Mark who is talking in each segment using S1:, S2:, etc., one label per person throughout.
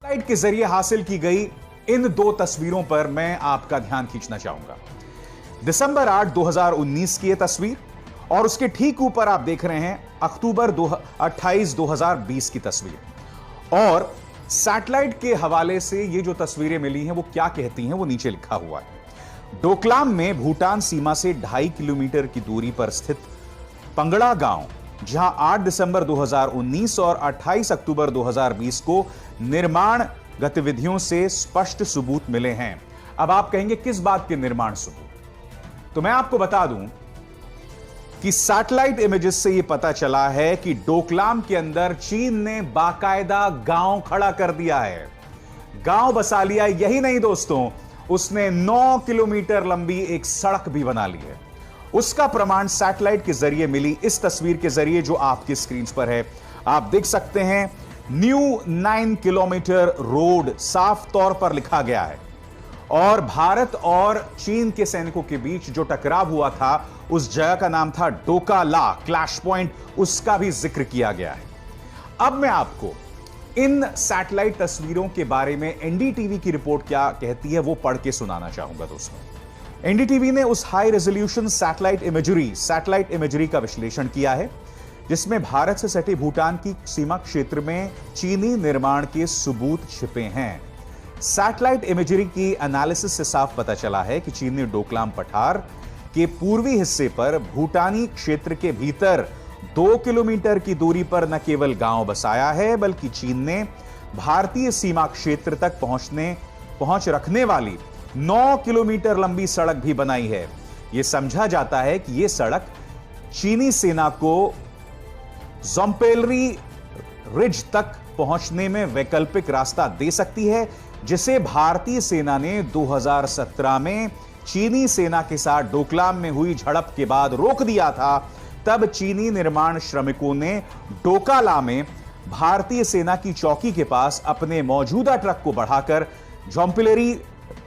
S1: Satellite के जरिए हासिल की गई इन दो तस्वीरों पर मैं आपका ध्यान खींचना चाहूंगा। दिसंबर 8, 2019 की यह तस्वीर और उसके ठीक ऊपर आप देख रहे हैं अक्टूबर 28, 2020 की तस्वीर। और सैटेलाइट के हवाले से ये जो तस्वीरें मिली हैं वो क्या कहती हैं वो नीचे लिखा हुआ है। डोकलाम में भूटान सीमा से 2.5 किलोमीटर की दूरी पर स्थित पंगड़ा गांव, जहां 8 दिसंबर 2019 और 28 अक्टूबर 2020 को निर्माण गतिविधियों से स्पष्ट सबूत मिले हैं। अब आप कहेंगे किस बात के निर्माण सबूत? तो मैं आपको बता दूं कि सैटेलाइट इमेजेस से यह पता चला है कि डोकलाम के अंदर चीन ने बाकायदा गांव खड़ा कर दिया है, गांव बसा लिया। यही नहीं दोस्तों, उसने 9 किलोमीटर लंबी एक सड़क भी बना ली है। उसका प्रमाण सैटेलाइट के जरिए मिली इस तस्वीर के जरिए जो आपकी स्क्रीन पर है। आप देख सकते हैं न्यू 9 किलोमीटर रोड साफ तौर पर लिखा गया है और भारत और चीन के सैनिकों के बीच जो टकराव हुआ था उस जगह का नाम था डोका ला क्लैश पॉइंट, उसका भी जिक्र किया गया है। अब मैं आपको इन सैटेलाइट तस्वीरों के बारे में एनडीटीवी की रिपोर्ट क्या कहती है वो पढ़ के सुनाना चाहूंगा दोस्तों। एनडीटीवी ने उस हाई रेजोल्यूशन सैटेलाइट इमेजरी का विश्लेषण किया है जिसमें भारत से सटे भूटान की सीमा क्षेत्र में चीनी निर्माण के सबूत छिपे हैं। सैटेलाइट इमेजरी की एनालिसिस से साफ पता चला है कि चीन ने डोकलाम पठार के पूर्वी हिस्से पर भूटानी क्षेत्र के भीतर 2 किलोमीटर की दूरी पर न केवल गांव बसाया है बल्कि चीन ने भारतीय सीमा क्षेत्र तक पहुंच रखने वाली 9 किलोमीटर लंबी सड़क भी बनाई है। यह समझा जाता है कि यह सड़क चीनी सेना को जोम्पेलरी रिज तक पहुंचने में वैकल्पिक रास्ता दे सकती है, जिसे भारतीय सेना ने 2017 में चीनी सेना के साथ डोकलाम में हुई झड़प के बाद रोक दिया था। तब चीनी निर्माण श्रमिकों ने डोकाला में भारतीय सेना की चौकी के पास अपने मौजूदा ट्रक को बढ़ाकर जोम्पेलरी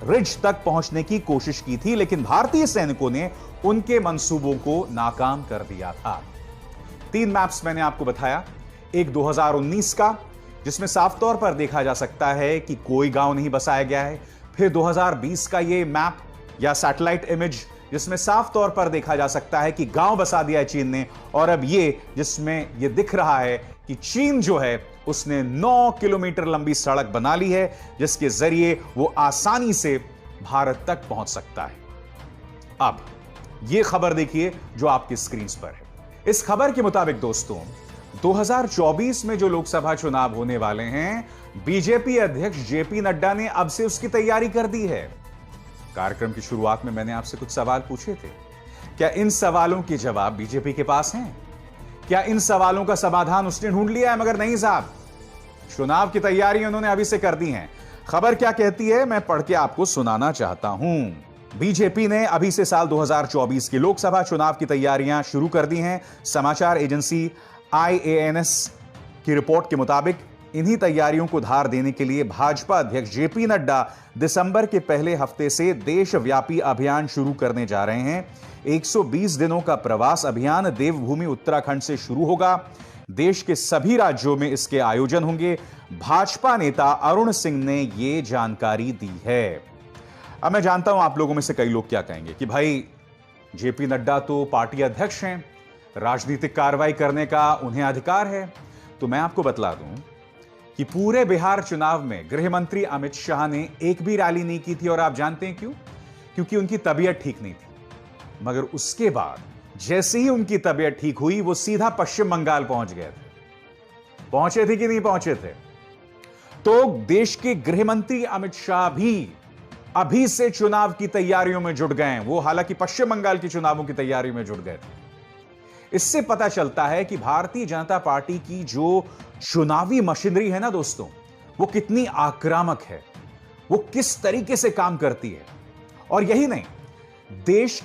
S1: रिज तक पहुंचने की कोशिश की थी, लेकिन भारतीय सैनिकों ने उनके मंसूबों को नाकाम कर दिया था। 3 मैप्स मैंने आपको बताया, एक 2019 का जिसमें साफ तौर पर देखा जा सकता है कि कोई गांव नहीं बसाया गया है, फिर 2020 का यह मैप या सैटेलाइट इमेज जिसमें साफ तौर पर देखा जा सकता है कि गांव बसा दिया है चीन ने, और अब ये जिसमें यह दिख रहा है कि चीन जो है उसने 9 किलोमीटर लंबी सड़क बना ली है जिसके जरिए वो आसानी से भारत तक पहुंच सकता है। अब यह खबर देखिए जो आपकी स्क्रीन पर है। इस खबर के मुताबिक दोस्तों 2024 में जो लोकसभा चुनाव होने वाले हैं, बीजेपी अध्यक्ष जेपी नड्डा ने अब से उसकी तैयारी कर दी है। कार्यक्रम की शुरुआत में मैंने आपसे कुछ सवाल पूछे थे, क्या इन सवालों के जवाब बीजेपी के पास हैं? क्या इन सवालों का समाधान उसने ढूंढ लिया है? मगर नहीं साहब, चुनाव की तैयारी उन्होंने अभी से कर दी है। खबर क्या कहती है मैं पढ़ के आपको सुनाना चाहता हूं। बीजेपी ने अभी से साल 2024 की लोकसभा चुनाव की तैयारियां शुरू कर दी हैं। समाचार एजेंसी IANS की रिपोर्ट के मुताबिक इन्हीं तैयारियों को धार देने के लिए भाजपा अध्यक्ष जेपी नड्डा दिसंबर के पहले हफ्ते से देशव्यापी अभियान शुरू करने जा रहे हैं। 120 दिनों का प्रवास अभियान देवभूमि उत्तराखंड से शुरू होगा। देश के सभी राज्यों में इसके आयोजन होंगे। भाजपा नेता अरुण सिंह ने यह जानकारी दी है। अब मैं जानता हूं आप लोगों में से कई लोग क्या कहेंगे कि भाई जेपी नड्डा तो पार्टी अध्यक्ष हैं, राजनीतिक कार्रवाई करने का उन्हें अधिकार है। तो मैं आपको बतला दूं कि पूरे बिहार चुनाव में गृह मंत्री अमित शाह ने एक भी रैली नहीं की थी, और आप जानते हैं क्यों? क्योंकि उनकी तबीयत ठीक नहीं थी। मगर उसके बाद जैसे ही उनकी तबीयत ठीक हुई वो सीधा पश्चिम बंगाल पहुंच गए थे। पहुंचे थे कि नहीं पहुंचे थे? तो देश के गृह मंत्री अमित शाह भी अभी से चुनाव की तैयारियों में जुट गए हैं। वो हालांकि पश्चिम बंगाल की चुनावों की तैयारी में जुट गए थे। इससे पता चलता है कि भारतीय जनता पार्टी की जो चुनावी मशीनरी है ना दोस्तों, वो कितनी आक्रामक है, वो किस तरीके से काम करती है। और यही नहीं, देश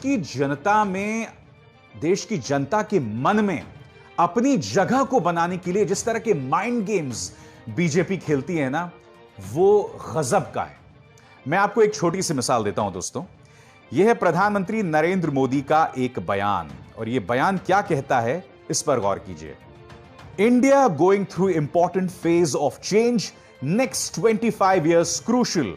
S1: की जनता के मन में अपनी जगह को बनाने के लिए जिस तरह के माइंड गेम्स बीजेपी खेलती है ना, वो गजब का है। मैं आपको एक छोटी सी मिसाल देता हूं दोस्तों। यह है प्रधानमंत्री नरेंद्र मोदी का एक बयान, और यह बयान क्या कहता है इस पर गौर कीजिए। India going through important phase of change, next 25 years crucial.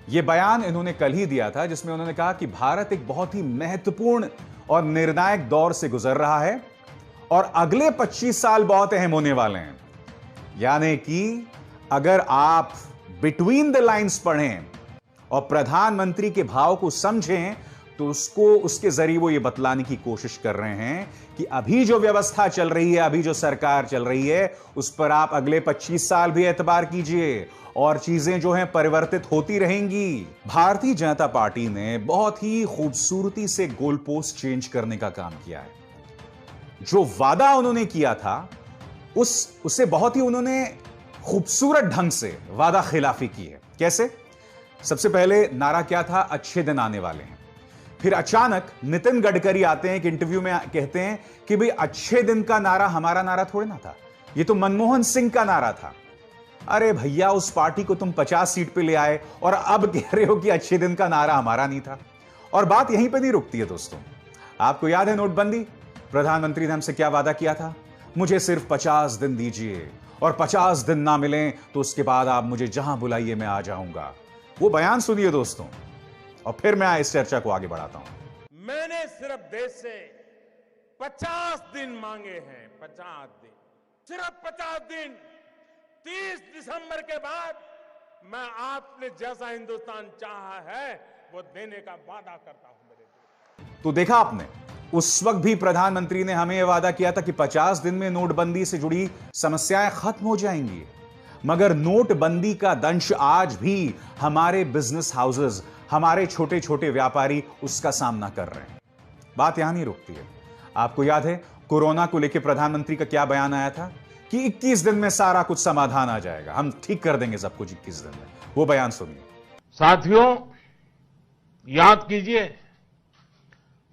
S1: यह बयान इन्होंने कल ही दिया था, जिसमें उन्होंने कहा कि भारत एक बहुत ही महत्वपूर्ण और निर्णायक दौर से गुजर रहा है और अगले 25 साल बहुत अहम होने वाले हैं। यानी कि अगर आप बिटवीन द लाइंस पढ़ें और प्रधानमंत्री के भाव को समझें तो उसके जरिए वो ये बतलाने की कोशिश कर रहे हैं कि अभी जो व्यवस्था चल रही है, अभी जो सरकार चल रही है, उस पर आप अगले 25 साल भी एतबार कीजिए और चीजें जो हैं परिवर्तित होती रहेंगी। भारतीय जनता पार्टी ने बहुत ही खूबसूरती से गोल पोस्ट चेंज करने का काम किया है। जो वादा उन्होंने किया था उससे बहुत ही उन्होंने खूबसूरत ढंग से वादा खिलाफी की है। कैसे? सबसे पहले नारा क्या था? अच्छे दिन आने वाले हैं। फिर अचानक नितिन गडकरी आते हैं, एक इंटरव्यू में कहते हैं कि भाई अच्छे दिन का नारा हमारा नारा थोड़े ना था, ये तो मनमोहन सिंह का नारा था। अरे भैया, उस पार्टी को तुम 50 सीट पे ले आए और अब कह रहे हो कि अच्छे दिन का नारा हमारा नहीं था। और बात यहीं पे नहीं रुकती है दोस्तों। आपको याद है नोटबंदी? प्रधानमंत्री ने हमसे क्या वादा किया था? मुझे सिर्फ 50 दिन दीजिए और 50 दिन ना मिलें तो उसके बाद आप मुझे जहां बुलाइए मैं आ जाऊंगा। वो बयान सुनिए दोस्तों और फिर मैं इस चर्चा को आगे बढ़ाता हूं।
S2: मैंने सिर्फ देश से 50 दिन मांगे हैं, 50 दिन, सिर्फ 50 दिन। 30 दिसंबर के बाद मैं आपने जैसा हिंदुस्तान चाहा है वो देने का वादा करता हूं मेरे देश।
S1: तो देखा आपने, उस वक्त भी प्रधानमंत्री ने हमें यह वादा किया था कि 50 दिन में नोटबंदी से जुड़ी समस्याएं खत्म हो जाएंगी। मगर नोटबंदी का दंश आज भी हमारे बिजनेस हाउसेस, हमारे छोटे छोटे व्यापारी उसका सामना कर रहे हैं। बात यहां नहीं रुकती है। आपको याद है कोरोना को लेकर प्रधानमंत्री का क्या बयान आया था कि 21 दिन में सारा कुछ समाधान आ जाएगा, हम ठीक कर देंगे सब कुछ 21 दिन में। वो बयान सुनिए।
S2: साथियों, याद कीजिए,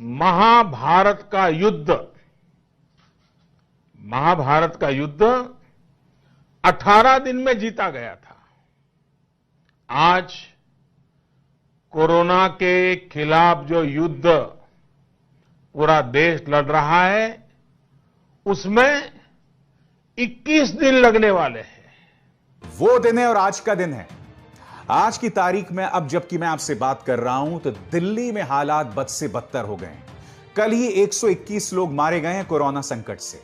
S2: महाभारत का युद्ध 18 दिन में जीता गया था। आज कोरोना के खिलाफ जो युद्ध पूरा देश लड़ रहा है उसमें 21 दिन लगने वाले हैं।
S1: वो दिन है और आज का दिन है। आज की तारीख में अब जबकि मैं आपसे बात कर रहा हूं तो दिल्ली में हालात बद से बदतर हो गए हैं। कल ही 121 लोग मारे गए हैं कोरोना संकट से।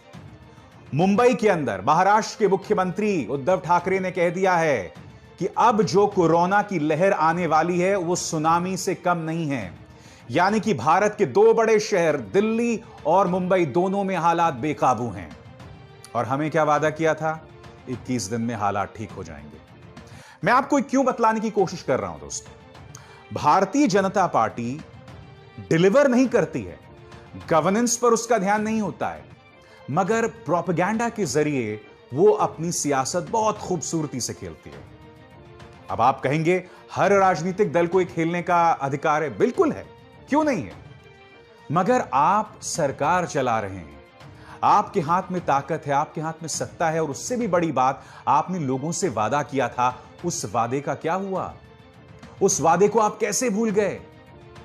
S1: मुंबई के अंदर महाराष्ट्र के मुख्यमंत्री उद्धव ठाकरे ने कह दिया है कि अब जो कोरोना की लहर आने वाली है वो सुनामी से कम नहीं है। यानी कि भारत के दो बड़े शहर दिल्ली और मुंबई दोनों में हालात बेकाबू हैं। और हमें क्या वादा किया था? 21 दिन में हालात ठीक हो जाएंगे। मैं आपको क्यों बतलाने की कोशिश कर रहा हूं दोस्तों, भारतीय जनता पार्टी डिलीवर नहीं करती है, गवर्नेंस पर उसका ध्यान नहीं होता है, मगर प्रोपेगेंडा के जरिए वो अपनी सियासत बहुत खूबसूरती से खेलती है। अब आप कहेंगे हर राजनीतिक दल को एक खेलने का अधिकार है। बिल्कुल है, क्यों नहीं है, मगर आप सरकार चला रहे हैं, आपके हाथ में ताकत है, आपके हाथ में सत्ता है। और उससे भी बड़ी बात, आपने लोगों से वादा किया था, उस वादे का क्या हुआ? उस वादे को आप कैसे भूल गए?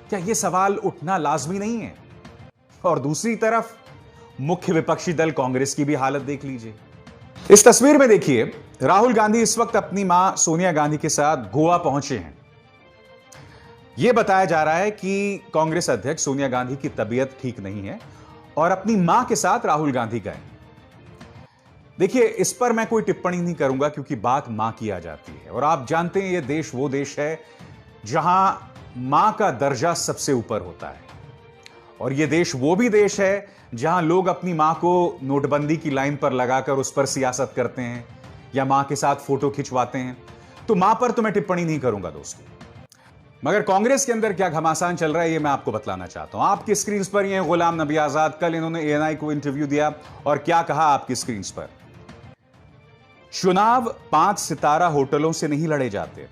S1: क्या यह सवाल उठना लाजमी नहीं है? और दूसरी तरफ मुख्य विपक्षी दल कांग्रेस की भी हालत देख लीजिए। इस तस्वीर में देखिए, राहुल गांधी इस वक्त अपनी मां सोनिया गांधी के साथ गोवा पहुंचे हैं। यह बताया जा रहा है कि कांग्रेस अध्यक्ष सोनिया गांधी की तबीयत ठीक नहीं है और अपनी मां के साथ राहुल गांधी गए। देखिए, इस पर मैं कोई टिप्पणी नहीं करूंगा क्योंकि बात मां की आ जाती है और आप जानते हैं यह देश वो देश है जहां मां का दर्जा सबसे ऊपर होता है। और यह देश वो भी देश है जहां लोग अपनी मां को नोटबंदी की लाइन पर लगाकर उस पर सियासत करते हैं या मां के साथ फोटो खिंचवाते हैं। तो मां पर तो मैं टिप्पणी नहीं करूंगा दोस्तों, मगर कांग्रेस के अंदर क्या घमासान चल रहा है यह मैं आपको बतलाना चाहता हूं। आपकी स्क्रीन पर ये गुलाम नबी आजाद, कल इन्होंने एएनआई को इंटरव्यू दिया और क्या कहा आपकी स्क्रीन पर? चुनाव 5 सितारा होटलों से नहीं लड़े जाते।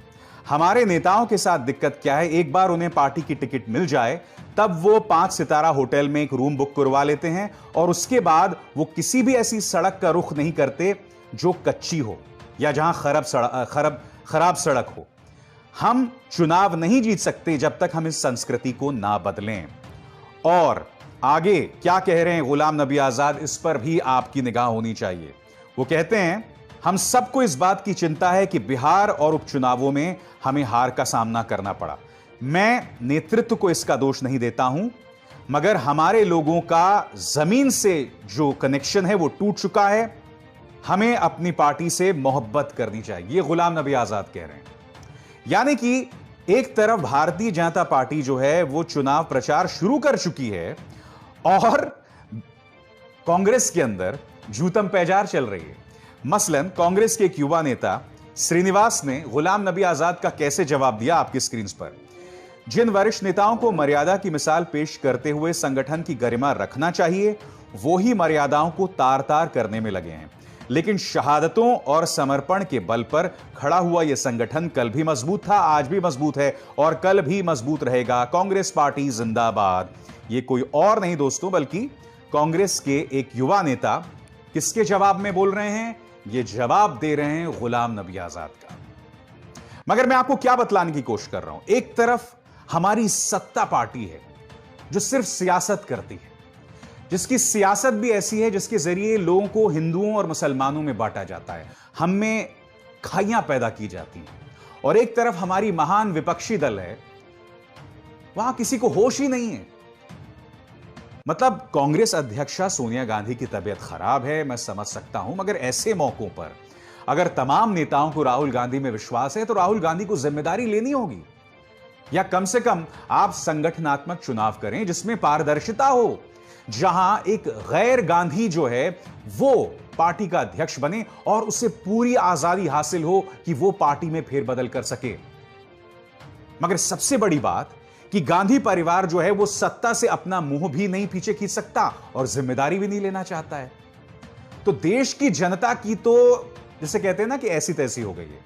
S1: हमारे नेताओं के साथ दिक्कत क्या है, एक बार उन्हें पार्टी की टिकट मिल जाए तब वो 5 सितारा होटल में एक रूम बुक करवा लेते हैं और उसके बाद वो किसी भी ऐसी सड़क का रुख नहीं करते जो कच्ची हो या जहां खराब सड़क हो। हम चुनाव नहीं जीत सकते जब तक हम इस संस्कृति को ना बदलें। और आगे क्या कह रहे हैं गुलाम नबी आजाद, इस पर भी आपकी निगाह होनी चाहिए। वो कहते हैं, हम सबको इस बात की चिंता है कि बिहार और उपचुनावों में हमें हार का सामना करना पड़ा। मैं नेतृत्व को इसका दोष नहीं देता हूं, मगर हमारे लोगों का जमीन से जो कनेक्शन है वो टूट चुका है। हमें अपनी पार्टी से मोहब्बत करनी चाहिए, ये गुलाम नबी आजाद कह रहे हैं। यानी कि एक तरफ भारतीय जनता पार्टी जो है वो चुनाव प्रचार शुरू कर चुकी है और कांग्रेस के अंदर जूतम पैजार चल रही है। मसलन कांग्रेस के एक युवा नेता श्रीनिवास ने गुलाम नबी आजाद का कैसे जवाब दिया आपकी स्क्रीन पर। जिन वरिष्ठ नेताओं को मर्यादा की मिसाल पेश करते हुए संगठन की गरिमा रखना चाहिए, वो ही मर्यादाओं को तार तार करने में लगे हैं। लेकिन शहादतों और समर्पण के बल पर खड़ा हुआ यह संगठन कल भी मजबूत था, आज भी मजबूत है और कल भी मजबूत रहेगा। कांग्रेस पार्टी जिंदाबाद। ये कोई और नहीं दोस्तों, बल्कि कांग्रेस के एक युवा नेता किसके जवाब में बोल रहे हैं? ये जवाब दे रहे हैं गुलाम नबी आजाद का। मगर मैं आपको क्या बतलाने की कोशिश कर रहा हूं, एक तरफ हमारी सत्ता पार्टी है जो सिर्फ सियासत करती है, जिसकी सियासत भी ऐसी है जिसके जरिए लोगों को हिंदुओं और मुसलमानों में बांटा जाता है, हम में खाइयां पैदा की जाती हैं। और एक तरफ हमारी महान विपक्षी दल है, वहां किसी को होश ही नहीं है। मतलब कांग्रेस अध्यक्षा सोनिया गांधी की तबीयत खराब है, मैं समझ सकता हूं, मगर ऐसे मौकों पर अगर तमाम नेताओं को राहुल गांधी में विश्वास है तो राहुल गांधी को जिम्मेदारी लेनी होगी, या कम से कम आप संगठनात्मक चुनाव करें जिसमें पारदर्शिता हो, जहां एक गैर गांधी जो है वो पार्टी का अध्यक्ष बने और उसे पूरी आजादी हासिल हो कि वो पार्टी में फेरबदल कर सके। मगर सबसे बड़ी बात कि गांधी परिवार जो है वो सत्ता से अपना मुंह भी नहीं पीछे खींच सकता और जिम्मेदारी भी नहीं लेना चाहता है। तो देश की जनता की तो जिसे कहते हैं ना कि ऐसी तैसी हो गई है,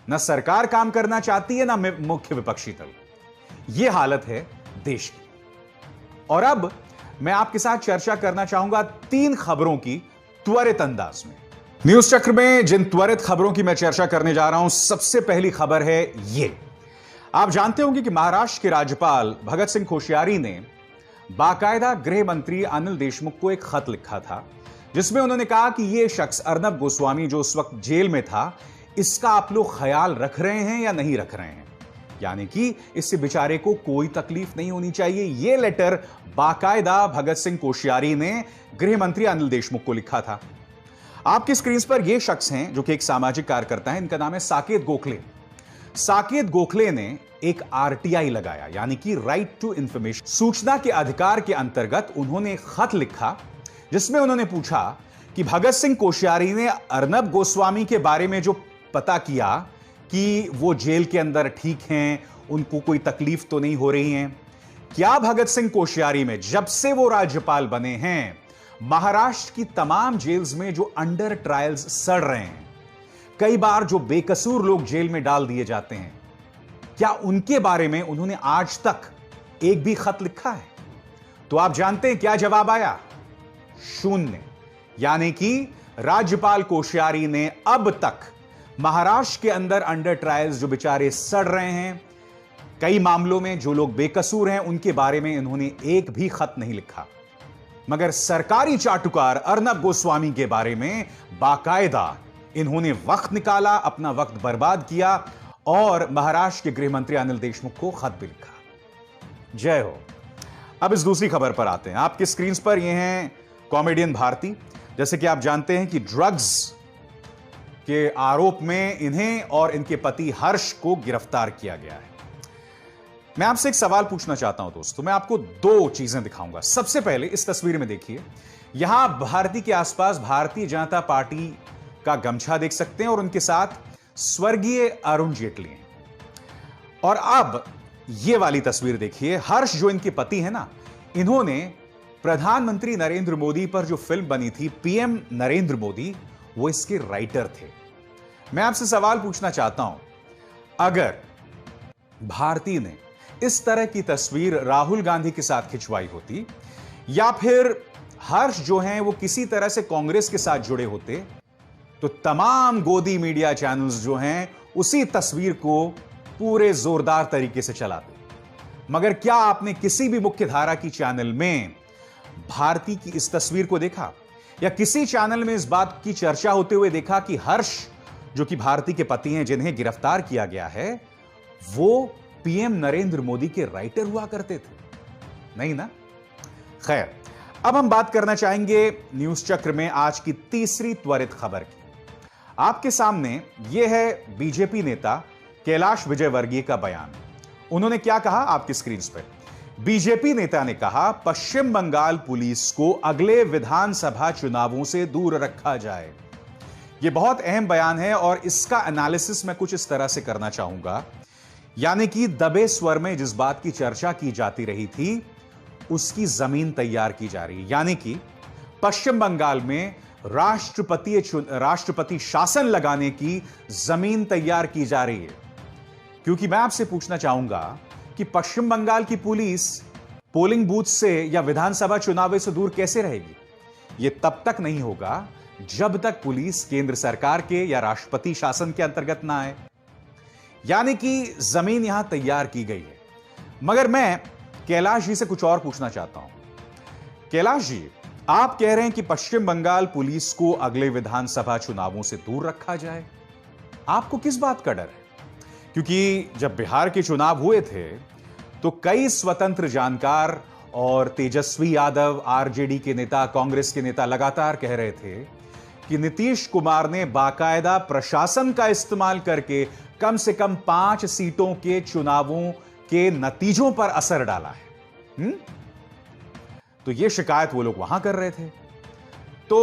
S1: ना सरकार काम करना चाहती है ना मुख्य विपक्षी दल। यह हालत है देश की। और अब मैं आपके साथ चर्चा करना चाहूंगा 3 खबरों की त्वरित अंदाज में। न्यूज चक्र में जिन त्वरित खबरों की मैं चर्चा करने जा रहा हूं, सबसे पहली खबर है ये। आप जानते होंगे कि महाराष्ट्र के राज्यपाल भगत सिंह कोश्यारी ने बाकायदा गृह मंत्री अनिल देशमुख को एक खत लिखा था, जिसमें उन्होंने कहा कि यह शख्स अर्नब गोस्वामी जो उस वक्त जेल में था, इसका आप लोग ख्याल रख रहे हैं या नहीं रख रहे हैं, यानी कि इससे बेचारे को कोई तकलीफ नहीं होनी चाहिए। यह लेटर बाकायदा भगत सिंह कोश्यारी ने गृह मंत्री अनिल देशमुख को लिखा था। आपकी स्क्रीन पर यह शख्स हैं जो कि एक सामाजिक कार्यकर्ता है, इनका नाम है साकेत गोखले। साकेत गोखले ने एक आरटीआई लगाया, यानी कि राइट टू इंफॉर्मेशन, सूचना के अधिकार के अंतर्गत उन्होंने एक खत लिखा जिसमें उन्होंने पूछा कि भगत सिंह कोश्यारी ने अर्नब गोस्वामी के बारे में जो पता किया कि वो जेल के अंदर ठीक हैं, उनको कोई तकलीफ तो नहीं हो रही है, क्या भगत सिंह कोश्यारी में जब से वो राज्यपाल बने हैं महाराष्ट्र की तमाम जेल्स में जो अंडर ट्रायल्स सड़ रहे हैं, कई बार जो बेकसूर लोग जेल में डाल दिए जाते हैं, क्या उनके बारे में उन्होंने आज तक एक भी खत लिखा है? तो आप जानते हैं क्या जवाब आया? 0। यानी कि राज्यपाल कोश्यारी ने अब तक महाराष्ट्र के अंदर अंडर ट्रायल्स जो बेचारे सड़ रहे हैं, कई मामलों में जो लोग बेकसूर हैं, उनके बारे में इन्होंने एक भी खत नहीं लिखा। मगर सरकारी चाटुकार अर्नब गोस्वामी के बारे में बाकायदा इन्होंने वक्त निकाला, अपना वक्त बर्बाद किया और महाराष्ट्र के गृह मंत्री अनिल देशमुख को खत भी लिखा। जय हो। अब इस दूसरी खबर पर आते हैं। आपकी स्क्रीन पर ये हैं कॉमेडियन भारती। जैसे कि आप जानते हैं कि ड्रग्स के आरोप में इन्हें और इनके पति हर्ष को गिरफ्तार किया गया है। मैं आपसे एक सवाल पूछना चाहता हूं दोस्तों, मैं आपको 2 चीजें दिखाऊंगा। सबसे पहले इस तस्वीर में देखिए, यहां भारती के आसपास भारतीय जनता पार्टी का गमछा देख सकते हैं और उनके साथ स्वर्गीय अरुण जेटली हैं। और अब यह वाली तस्वीर देखिए, हर्ष जो इनके पति हैं ना, इन्होंने प्रधानमंत्री नरेंद्र मोदी पर जो फिल्म बनी थी पीएम नरेंद्र मोदी, वो इसके राइटर थे। मैं आपसे सवाल पूछना चाहता हूं, अगर भारती ने इस तरह की तस्वीर राहुल गांधी के साथ खिंचवाई होती, या फिर हर्ष जो हैं वो किसी तरह से कांग्रेस के साथ जुड़े होते, तो तमाम गोदी मीडिया चैनल्स जो हैं उसी तस्वीर को पूरे जोरदार तरीके से चलाते। मगर क्या आपने किसी भी मुख्य धारा की चैनल में भारती की इस तस्वीर को देखा? या किसी चैनल में इस बात की चर्चा होते हुए देखा कि हर्ष, जो कि भारती के पति हैं, जिन्हें गिरफ्तार किया गया है, वो पीएम नरेंद्र मोदी के राइटर हुआ करते थे? नहीं ना? खैर, अब हम बात करना चाहेंगे न्यूज चक्र में आज की तीसरी त्वरित खबर की। आपके सामने यह है बीजेपी नेता कैलाश विजयवर्गीय का बयान। उन्होंने क्या कहा आपकी स्क्रीन पर। बीजेपी नेता ने कहा, पश्चिम बंगाल पुलिस को अगले विधानसभा चुनावों से दूर रखा जाए। यह बहुत अहम बयान है और इसका एनालिसिस मैं कुछ इस तरह से करना चाहूंगा, यानी कि दबे स्वर में जिस बात की चर्चा की जाती रही थी उसकी जमीन तैयार की जा रही है। यानी कि पश्चिम बंगाल में राष्ट्रपति शासन लगाने की जमीन तैयार की जा रही है। क्योंकि मैं आपसे पूछना चाहूंगा कि पश्चिम बंगाल की पुलिस पोलिंग बूथ से या विधानसभा चुनाव से दूर कैसे रहेगी? यह तब तक नहीं होगा जब तक पुलिस केंद्र सरकार के या राष्ट्रपति शासन के अंतर्गत ना आए। यानी कि जमीन यहां तैयार की गई है। मगर मैं कैलाश जी से कुछ और पूछना चाहता हूं। कैलाश जी, आप कह रहे हैं कि पश्चिम बंगाल पुलिस को अगले विधानसभा चुनावों से दूर रखा जाए। आपको किस बात का डर है? क्योंकि जब बिहार के चुनाव हुए थे तो कई स्वतंत्र जानकार और तेजस्वी यादव, आरजेडी के नेता, कांग्रेस के नेता लगातार कह रहे थे कि नीतीश कुमार ने बाकायदा प्रशासन का इस्तेमाल करके कम से कम 5 सीटों के चुनावों के नतीजों पर असर डाला है। तो यह शिकायत वो लोग वहां कर रहे थे। तो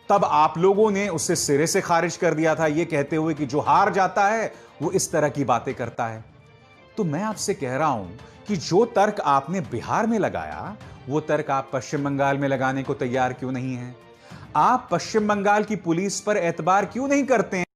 S1: तब आप लोगों ने उसे सिरे से खारिज कर दिया था, यह कहते हुए कि जो हार जाता है वो इस तरह की बातें करता है। तो मैं आपसे कह रहा हूं कि जो तर्क आपने बिहार में लगाया, वो तर्क आप पश्चिम बंगाल में लगाने को तैयार क्यों नहीं हैं? आप पश्चिम बंगाल की पुलिस पर एतबार क्यों नहीं करते हैं?